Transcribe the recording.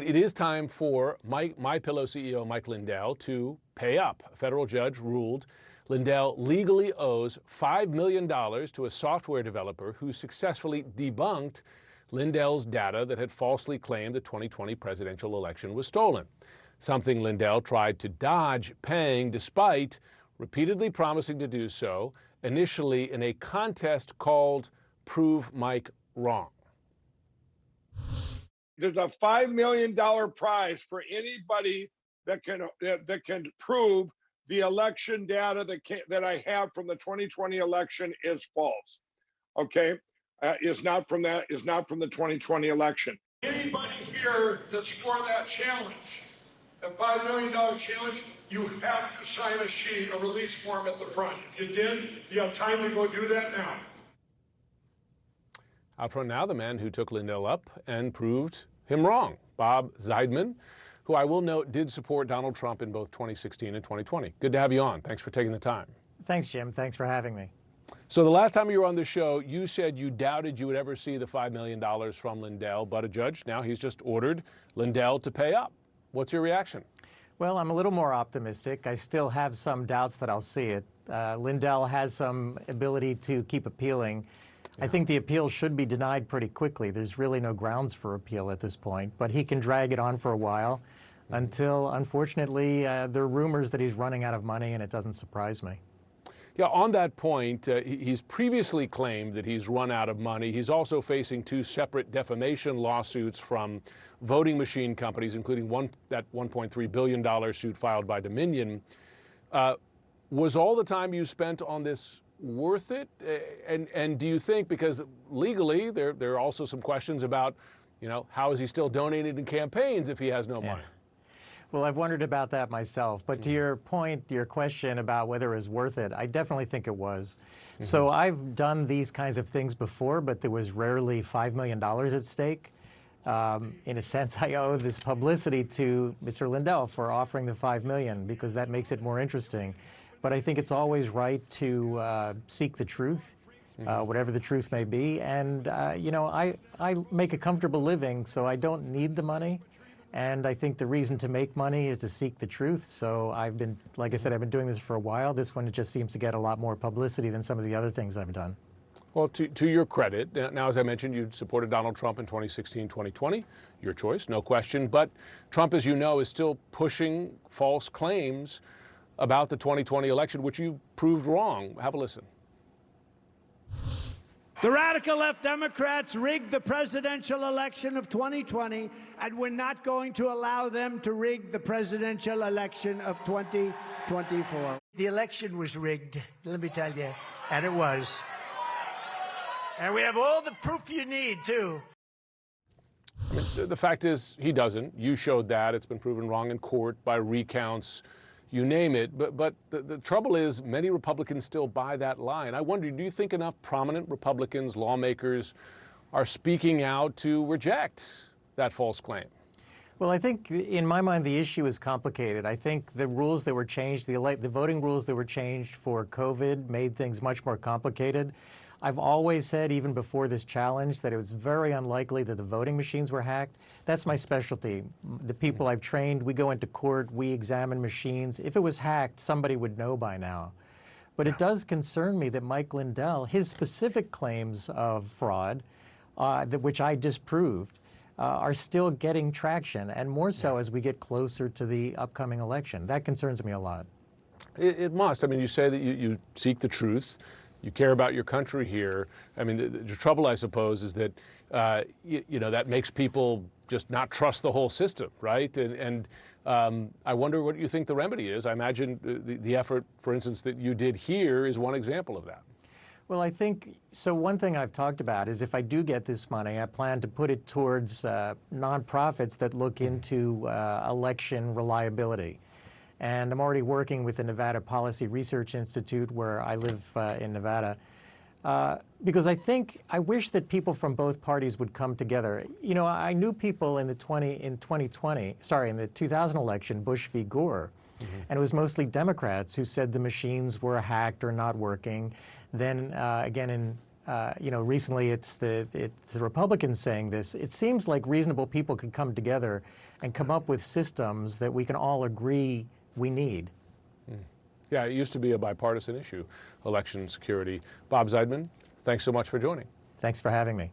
it is time for MyPillow CEO Mike Lindell to pay up. A federal judge ruled Lindell legally owes $5 million to a software developer who successfully debunked Lindell's data that had falsely claimed the 2020 presidential election was stolen, something Lindell tried to dodge paying despite repeatedly promising to do so, initially in a contest called Prove Mike Wrong. There's a $5 million prize for anybody that can prove the election data that I have from the 2020 election is false. Okay, is not from the 2020 election. Anybody here that's for that challenge, that $5 million challenge, you have to sign a sheet, a release form at the front. If you did, you have time to go do that now. Out front now, the man who took Lindell up and proved him wrong, Bob Zeidman, who I will note did support Donald Trump in both 2016 and 2020. Good to have you on. Thanks for taking the time. Thanks, Jim. Thanks for having me. So the last time you were on the show, you said you doubted you would ever see the $5 million from Lindell, but a judge now he's just ordered Lindell to pay up. What's your reaction? Well, I'm a little more optimistic. I still have some doubts that I'll see it. Lindell has some ability to keep appealing. Yeah. I think the appeal should be denied pretty quickly. There's really no grounds for appeal at this point, but he can drag it on for a while until, unfortunately, there are rumors that he's running out of money, and it doesn't surprise me. Yeah, on that point, he's previously claimed that he's run out of money. He's also facing two separate defamation lawsuits from voting machine companies, including that $1.3 billion suit filed by Dominion. Was all the time you spent on this worth it? And do you think, because legally there are also some questions about, how is he still donating to campaigns if he has no money? Well, I've wondered about that myself. But to your point, your question about whether it was worth it, I definitely think it was. So I've done these kinds of things before, but there was rarely $5 million at stake. In a sense, I owe this publicity to Mr. Lindell for offering the $5 million because that makes it more interesting. But I think it's always right to seek the truth, whatever the truth may be. And, I make a comfortable living, so I don't need the money. And I think the reason to make money is to seek the truth. So I've been, like I said, I've been doing this for a while. This one just seems to get a lot more publicity than some of the other things I've done. Well, to your credit, now, as I mentioned, you supported Donald Trump in 2016, 2020. Your choice, no question. But Trump, as you know, is still pushing false claims about the 2020 election, which you proved wrong. Have a listen. The radical left Democrats rigged the presidential election of 2020, and we're not going to allow them to rig the presidential election of 2024. The election was rigged, let me tell you, and it was. And we have all the proof you need, too. I mean, the fact is, he doesn't. You showed that. It's been proven wrong in court by recounts. You name it. But the trouble is many Republicans still buy that lie. And I wonder, do you think enough prominent Republicans, lawmakers, are speaking out to reject that false claim? Well, I think in my mind, the issue is complicated. I think the rules that were changed, the voting rules that were changed for COVID made things much more complicated. I've always said, even before this challenge, that it was very unlikely that the voting machines were hacked. That's my specialty. The people I've trained, we go into court, we examine machines. If it was hacked, somebody would know by now. But it does concern me that Mike Lindell, his specific claims of fraud, which I disproved, are still getting traction, and more so as we get closer to the upcoming election. That concerns me a lot. It must. I mean, you say that you seek the truth. You care about your country here. I mean, the trouble, I suppose, is that, that makes people just not trust the whole system, right? And I wonder what you think the remedy is. I imagine the effort, for instance, that you did here is one example of that. Well, I think, so one thing I've talked about is if I do get this money, I plan to put it towards nonprofits that look into election reliability. And I'm already working with the Nevada Policy Research Institute, where I live in Nevada, because I wish that people from both parties would come together. I knew people in the 2000 election, Bush v. Gore, and it was mostly Democrats who said the machines were hacked or not working. Then again in recently it's the Republicans saying this. It seems like reasonable people could come together and come up with systems that we can all agree we need. Yeah, it used to be a bipartisan issue, election security. Bob Zeidman, thanks so much for joining. Thanks for having me.